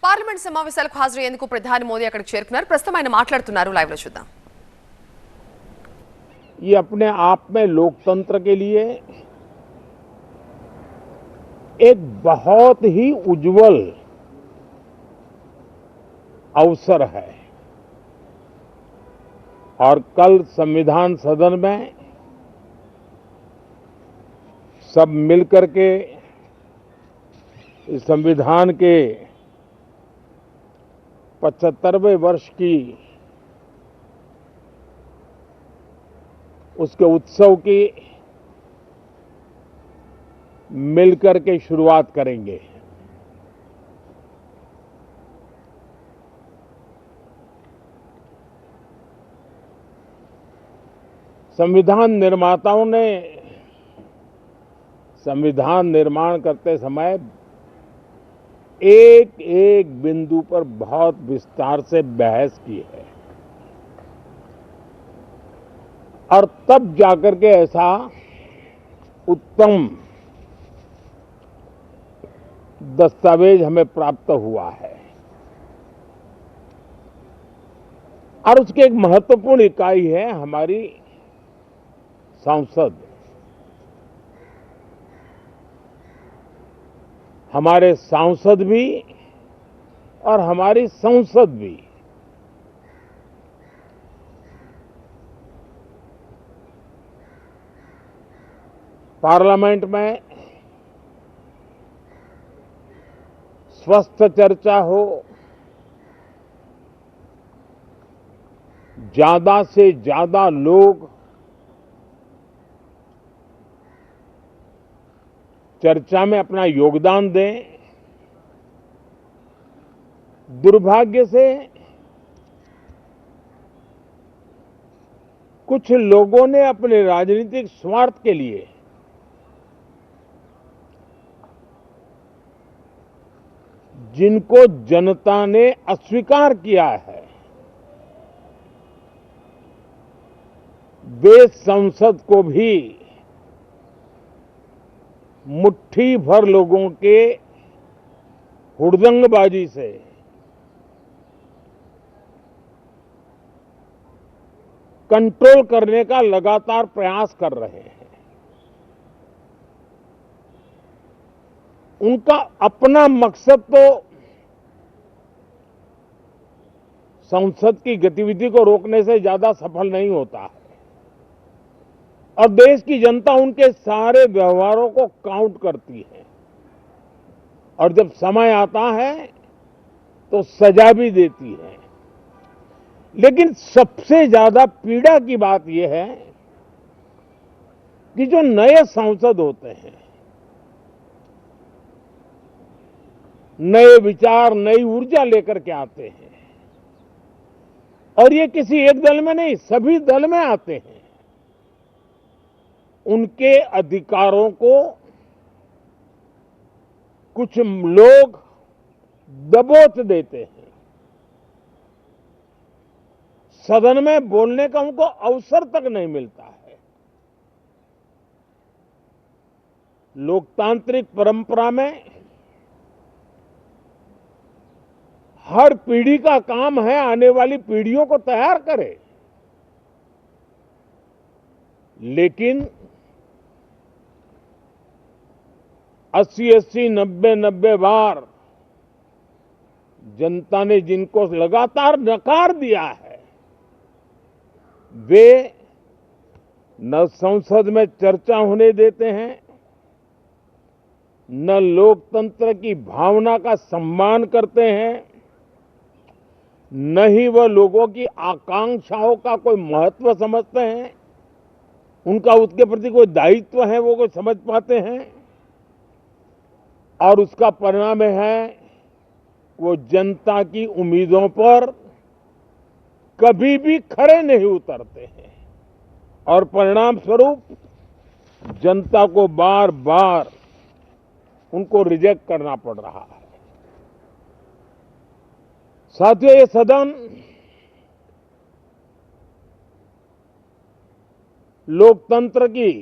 Parliament సమావేశాలకు హాజరయ్యేందుకు ప్రధాని మోదీ అక్కడికి చేరుకున్నారు. ప్రస్తుతం ఆయన మాట్లాడుతున్నారు. లైవ్ లో చూద్దాం. ये अपने आप में लोकतंत्र के लिए एक बहुत ही उज्जवल अवसर है और कल संविधान सदन में सब मिलकर के इस संविधान के 75वें वर्ष की उसके उत्सव की मिलकर के शुरुआत करेंगे। संविधान निर्माताओं ने संविधान निर्माण करते समय एक एक बिंदु पर बहुत विस्तार से बहस की है और तब जाकर के ऐसा उत्तम दस्तावेज हमें प्राप्त हुआ है। और उसकी एक महत्वपूर्ण इकाई है हमारी संसद। हमारे सांसद भी और हमारी संसद भी पार्लियामेंट में स्वस्थ चर्चा हो, ज्यादा से ज्यादा लोग चर्चा में अपना योगदान दें। दुर्भाग्य से कुछ लोगों ने अपने राजनीतिक स्वार्थ के लिए जिनको जनता ने अस्वीकार किया है, वे संसद को भी मुट्ठी भर लोगों के हुड़दंगबाजी से कंट्रोल करने का लगातार प्रयास कर रहे हैं। उनका अपना मकसद तो संसद की गतिविधि को रोकने से ज्यादा सफल नहीं होता है और देश की जनता उनके सारे व्यवहारों को काउंट करती है और जब समय आता है तो सजा भी देती है। लेकिन सबसे ज्यादा पीड़ा की बात यह है कि जो नए सांसद होते हैं, नए विचार नई ऊर्जा लेकर के आते हैं और ये किसी एक दल में नहीं, सभी दल में आते हैं। उनके अधिकारों को कुछ लोग दबोच देते हैं। सदन में बोलने का उनको अवसर तक नहीं मिलता है। लोकतांत्रिक परंपरा में हर पीढ़ी का काम है आने वाली पीढ़ियों को तैयार करे, लेकिन 80-80, 90-90 बार जनता ने जिनको लगातार नकार दिया है, वे न संसद में चर्चा होने देते हैं, न लोकतंत्र की भावना का सम्मान करते हैं, न ही वह लोगों की आकांक्षाओं का कोई महत्व समझते हैं, उनका उसके प्रति कोई दायित्व है वो कोई समझ पाते हैं। और उसका परिणाम है वो जनता की उम्मीदों पर कभी भी खरे नहीं उतरते हैं और परिणाम स्वरूप जनता को बार बार उनको रिजेक्ट करना पड़ रहा है। साथियों, ये सदन लोकतंत्र की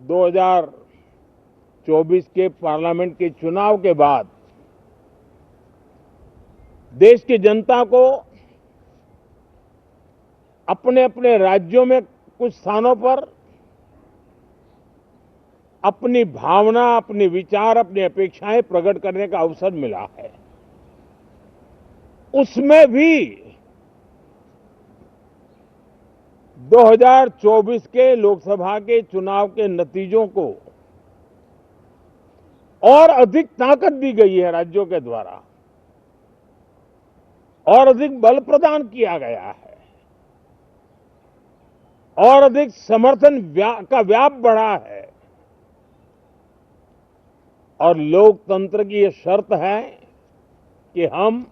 2024 के पार्लियामेंट के चुनाव के बाद देश की जनता को अपने अपने राज्यों में कुछ स्थानों पर अपनी भावना, अपने विचार, अपनी अपेक्षाएं प्रकट करने का अवसर मिला है। उसमें भी 2024 के लोकसभा के चुनाव के नतीजों को और अधिक ताकत दी गई है राज्यों के द्वारा, और अधिक बल प्रदान किया गया है, और अधिक समर्थन का व्याप बढ़ा है। और लोकतंत्र की यह शर्त है कि हम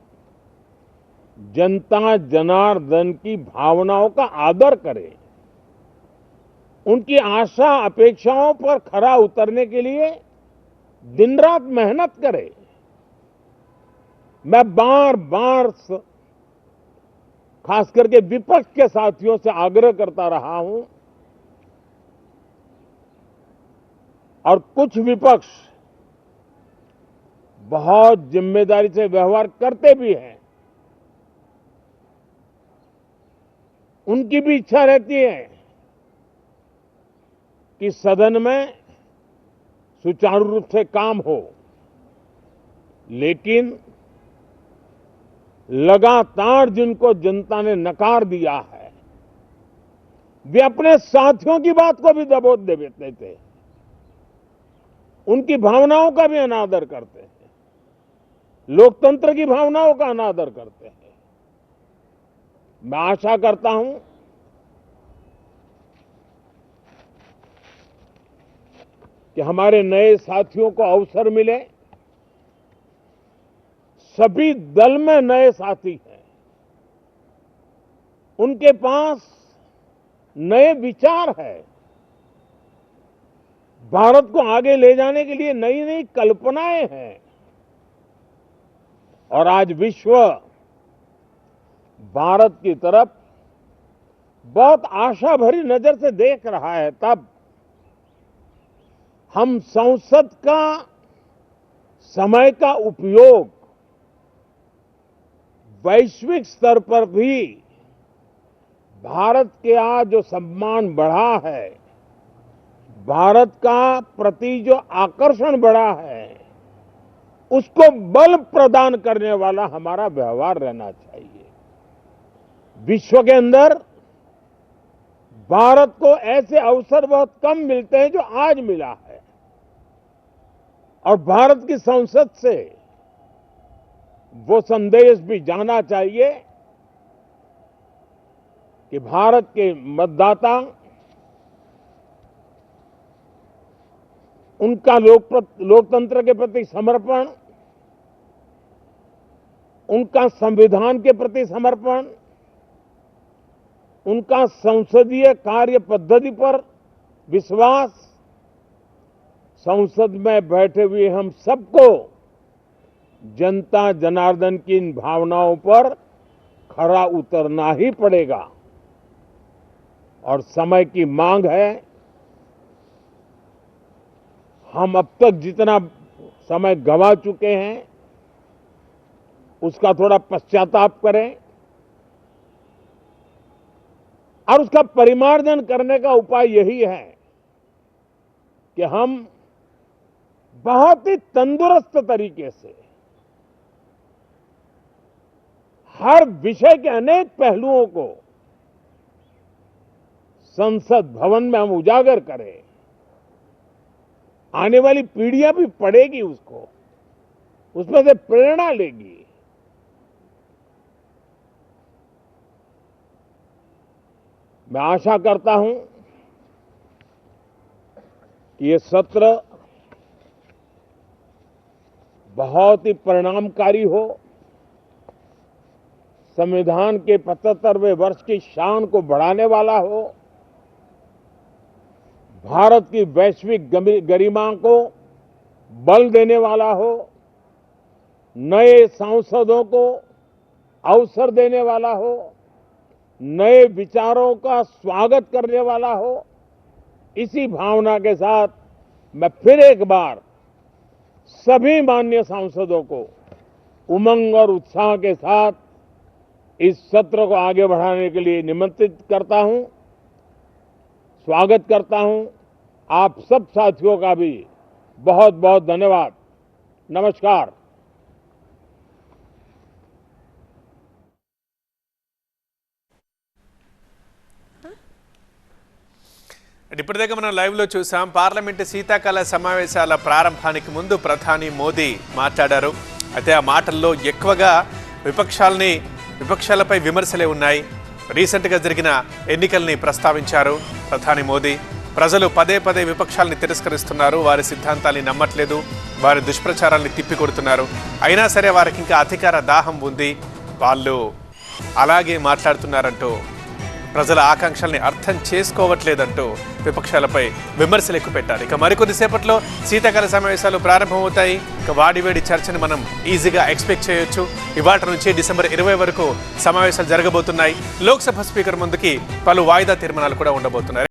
जनता जनार्दन की भावनाओं का आदर करें, उनकी आशा अपेक्षाओं पर खरा उतरने के लिए दिन रात मेहनत करें। मैं बार बार खास करके विपक्ष के साथियों से आग्रह करता रहा हूं, और कुछ विपक्ष बहुत जिम्मेदारी से व्यवहार करते भी हैं। उनकी भी इच्छा रहती है कि सदन में सुचारू रूप से काम हो, लेकिन लगातार जिनको जनता ने नकार दिया है, वे अपने साथियों की बात को भी दबोच देते थे, उनकी भावनाओं का भी अनादर करते हैं, लोकतंत्र की भावनाओं का अनादर करते हैं। मैं आशा करता हूं कि हमारे नए साथियों को अवसर मिले। सभी दल में नए साथी हैं, उनके पास नए विचार है, भारत को आगे ले जाने के लिए नई नई कल्पनाएं हैं। और आज विश्व भारत की तरफ बहुत आशा भरी नजर से देख रहा है, तब हम संसद का समय का उपयोग वैश्विक स्तर पर भी भारत के आज जो सम्मान बढ़ा है, भारत का प्रति जो आकर्षण बढ़ा है, उसको बल प्रदान करने वाला हमारा व्यवहार रहना चाहिए। विश्व के अंदर भारत को ऐसे अवसर बहुत कम मिलते हैं जो आज मिला है, और भारत की संसद से वो संदेश भी जाना चाहिए कि भारत के मतदाता, उनका लोकतंत्र के प्रति समर्पण, उनका संविधान के प्रति समर्पण, उनका संसदीय कार्य पद्धति पर विश्वास, संसद में बैठे हुए हम सबको जनता जनार्दन की इन भावनाओं पर खरा उतरना ही पड़ेगा। और समय की मांग है, हम अब तक जितना समय गंवा चुके हैं उसका थोड़ा पश्चाताप करें, और उसका परिमार्जन करने का उपाय यही है कि हम बहुत ही तंदुरुस्त तरीके से हर विषय के अनेक पहलुओं को संसद भवन में हम उजागर करें। आने वाली पीढ़ियां भी पढ़ेगी उसको, उसमें से प्रेरणा लेगी। मैं आशा करता हूं कि ये सत्र बहुत ही परिणामकारी हो, संविधान के 75वें वर्ष की शान को बढ़ाने वाला हो, भारत की वैश्विक गरिमा को बल देने वाला हो, नए सांसदों को अवसर देने वाला हो, नए विचारों का स्वागत करने वाला हो। इसी भावना के साथ मैं फिर एक बार सभी माननीय सांसदों को उमंग और उत्साह के साथ इस सत्र को आगे बढ़ाने के लिए निमंत्रित करता हूं, स्वागत करता हूं। आप सब साथियों का भी बहुत बहुत धन्यवाद। नमस्कार। ఇప్పటిదాకా మనం లైవ్లో చూసాం. పార్లమెంటు శీతాకాల సమావేశాల ప్రారంభానికి ముందు ప్రధాని మోదీ మాట్లాడారు. అయితే ఆ మాటల్లో ఎక్కువగా విపక్షాలపై విమర్శలే ఉన్నాయి. రీసెంట్గా జరిగిన ఎన్నికల్ని ప్రస్తావించారు ప్రధాని మోదీ. ప్రజలు పదే పదే విపక్షాలని తిరస్కరిస్తున్నారు, వారి సిద్ధాంతాన్ని నమ్మట్లేదు, వారి దుష్ప్రచారాల్ని తిప్పికొడుతున్నారు. అయినా సరే వారికి ఇంకా అధికార దాహం ఉంది, వాళ్ళు అలాగే మాట్లాడుతున్నారంటూ, ప్రజల ఆకాంక్షల్ని అర్థం చేసుకోవట్లేదంటూ విపక్షాలపై విమర్శలు ఎక్కువ పెట్టారు. ఇక మరికొద్ది సేపట్లో శీతాకాల సమావేశాలు ప్రారంభమవుతాయి. ఇక వాడివేడి చర్చని మనం ఈజీగా ఎక్స్పెక్ట్ చేయొచ్చు. ఇవాటి నుంచి డిసెంబర్ 20 వరకు సమావేశాలు జరగబోతున్నాయి. లోక్సభ స్పీకర్ ముందుకి పలు వాయిదా తీర్మానాలు కూడా ఉండబోతున్నాయి.